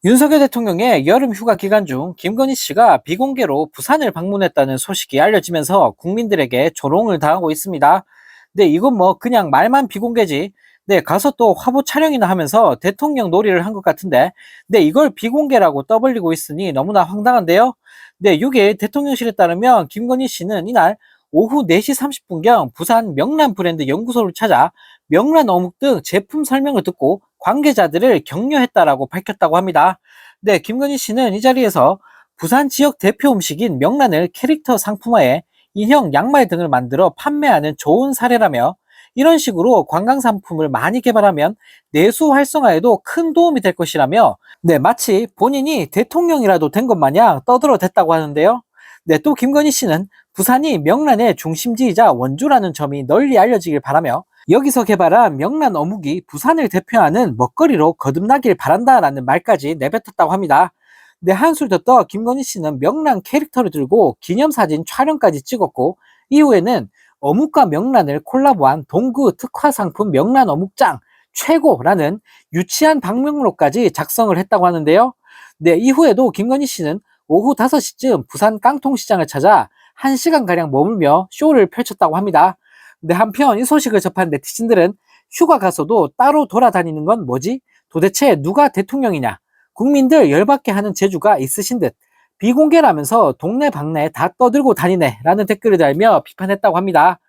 윤석열 대통령의 여름 휴가 기간 중 김건희 씨가 비공개로 부산을 방문했다는 소식이 알려지면서 국민들에게 조롱을 당하고 있습니다. 네, 이건 뭐 그냥 말만 비공개지. 네, 가서 또 화보 촬영이나 하면서 대통령 놀이를 한 것 같은데, 네, 이걸 비공개라고 떠벌리고 있으니 너무나 황당한데요. 네, 6일 대통령실에 따르면 김건희 씨는 이날 오후 4시 30분경 부산 명란 브랜드 연구소를 찾아 명란 어묵 등 제품 설명을 듣고 관계자들을 격려했다라고 밝혔다고 합니다. 네, 김건희 씨는 이 자리에서 부산 지역 대표 음식인 명란을 캐릭터 상품화해 인형, 양말 등을 만들어 판매하는 좋은 사례라며 이런 식으로 관광 상품을 많이 개발하면 내수 활성화에도 큰 도움이 될 것이라며 네, 마치 본인이 대통령이라도 된 것 마냥 떠들어댔다고 하는데요. 네, 또 김건희 씨는 부산이 명란의 중심지이자 원조라는 점이 널리 알려지길 바라며 여기서 개발한 명란 어묵이 부산을 대표하는 먹거리로 거듭나길 바란다라는 말까지 내뱉었다고 합니다. 네, 한술 더 떠 김건희 씨는 명란 캐릭터를 들고 기념사진 촬영까지 찍었고 이후에는 어묵과 명란을 콜라보한 동구 특화 상품 명란 어묵장 최고라는 유치한 방명록까지 작성을 했다고 하는데요. 네, 이후에도 김건희 씨는 오후 5시쯤 부산 깡통시장을 찾아 1시간가량 머물며 쇼를 펼쳤다고 합니다. 근데 한편 이 소식을 접한 네티즌들은 휴가 가서도 따로 돌아다니는 건 뭐지? 도대체 누가 대통령이냐? 국민들 열받게 하는 재주가 있으신 듯 비공개라면서 동네 방네 다 떠들고 다니네 라는 댓글을 달며 비판했다고 합니다.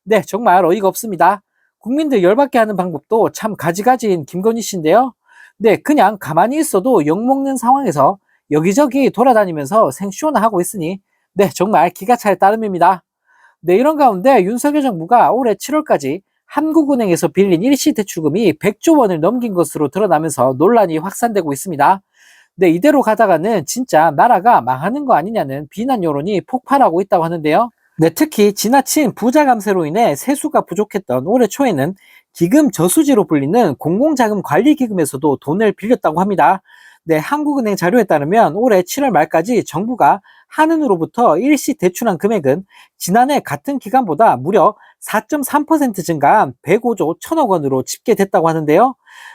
네, 정말 어이가 없습니다. 국민들 열받게 하는 방법도 참 가지가지인 김건희 씨인데요. 네, 그냥 가만히 있어도 욕먹는 상황에서 여기저기 돌아다니면서 생쇼나 하고 있으니 네, 정말 기가 찰 따름입니다. 네, 이런 가운데 윤석열 정부가 올해 7월까지 한국은행에서 빌린 일시대출금이 100조 원을 넘긴 것으로 드러나면서 논란이 확산되고 있습니다. 네, 이대로 가다가는 진짜 나라가 망하는 거 아니냐는 비난 여론이 폭발하고 있다고 하는데요. 네, 특히 지나친 부자 감세로 인해 세수가 부족했던 올해 초에는 기금 저수지로 불리는 공공자금관리기금에서도 돈을 빌렸다고 합니다. 네, 한국은행 자료에 따르면 올해 7월 말까지 정부가 한은으로부터 일시 대출한 금액은 지난해 같은 기간보다 무려 4.3% 증가한 105조 1천억 원으로 집계됐다고 하는데요.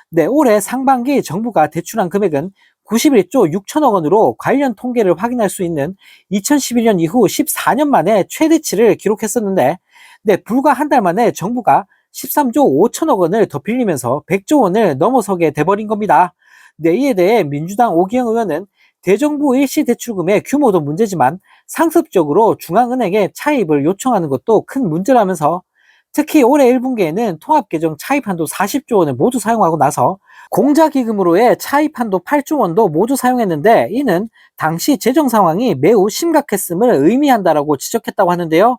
네, 올해 상반기 정부가 대출한 금액은 91조 6천억 원으로 관련 통계를 확인할 수 있는 2011년 이후 14년 만에 최대치를 기록했었는데, 네, 불과 한 달 만에 정부가 13조 5천억 원을 더 빌리면서 100조 원을 넘어서게 돼버린 겁니다. 네, 이에 대해 민주당 오기영 의원은 대정부 일시대출금의 규모도 문제지만 상습적으로 중앙은행에 차입을 요청하는 것도 큰 문제라면서 특히 올해 1분기에는 통합개정 차입한도 40조 원을 모두 사용하고 나서 공자기금으로의 차입한도 8조 원도 모두 사용했는데 이는 당시 재정 상황이 매우 심각했음을 의미한다라고 지적했다고 하는데요.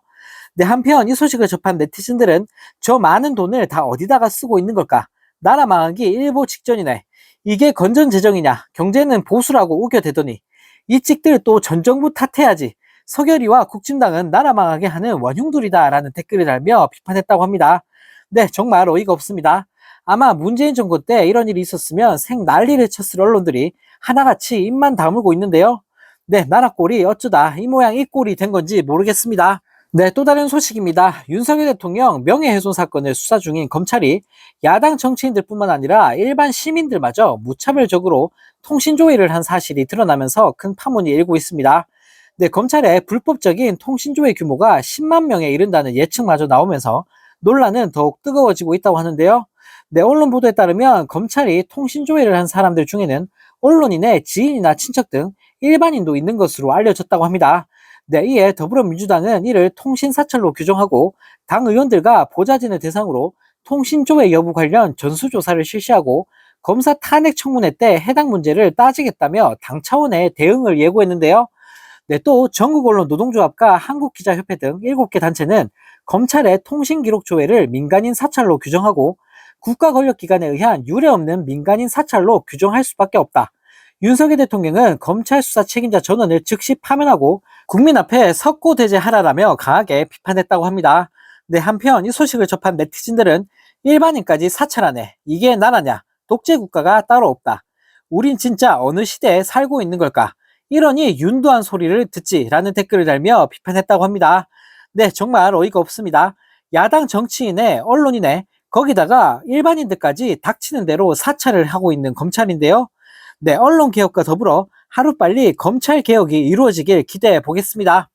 네, 한편 이 소식을 접한 네티즌들은 저 많은 돈을 다 어디다가 쓰고 있는 걸까? 나라 망하기 일보 직전이네. 이게 건전재정이냐? 경제는 보수라고 우겨대더니 이 찍들 또 전 정부 탓해야지. 서결이와 국진당은 나라 망하게 하는 원흉들이다라는 댓글을 달며 비판했다고 합니다. 네, 정말 어이가 없습니다. 아마 문재인 정부 때 이런 일이 있었으면 생 난리를 쳤을 언론들이 하나같이 입만 다물고 있는데요. 네, 나라 꼴이 어쩌다 이 모양 이 꼴이 된 건지 모르겠습니다. 네, 또 다른 소식입니다. 윤석열 대통령 명예훼손 사건을 수사 중인 검찰이 야당 정치인들뿐만 아니라 일반 시민들마저 무차별적으로 통신조회를 한 사실이 드러나면서 큰 파문이 일고 있습니다. 네, 검찰의 불법적인 통신조회 규모가 10만 명에 이른다는 예측마저 나오면서 논란은 더욱 뜨거워지고 있다고 하는데요. 네, 언론 보도에 따르면 검찰이 통신조회를 한 사람들 중에는 언론인의 지인이나 친척 등 일반인도 있는 것으로 알려졌다고 합니다. 네, 이에 더불어민주당은 이를 통신사찰로 규정하고 당 의원들과 보좌진을 대상으로 통신조회 여부 관련 전수조사를 실시하고 검사 탄핵 청문회 때 해당 문제를 따지겠다며 당 차원의 대응을 예고했는데요. 네, 또 전국언론노동조합과 한국기자협회 등 7개 단체는 검찰의 통신기록 조회를 민간인 사찰로 규정하고 국가권력기관에 의한 유례없는 민간인 사찰로 규정할 수밖에 없다. 윤석열 대통령은 검찰 수사 책임자 전원을 즉시 파면하고 국민 앞에 석고대죄하라라며 강하게 비판했다고 합니다. 네, 한편 이 소식을 접한 네티즌들은 일반인까지 사찰하네. 이게 나라냐? 독재 국가가 따로 없다. 우린 진짜 어느 시대에 살고 있는 걸까? 이러니 윤도한 소리를 듣지라는 댓글을 달며 비판했다고 합니다. 네, 정말 어이가 없습니다. 야당 정치인의 언론인의 거기다가 일반인들까지 닥치는 대로 사찰을 하고 있는 검찰인데요. 네, 언론 개혁과 더불어 하루빨리 검찰 개혁이 이루어지길 기대해 보겠습니다.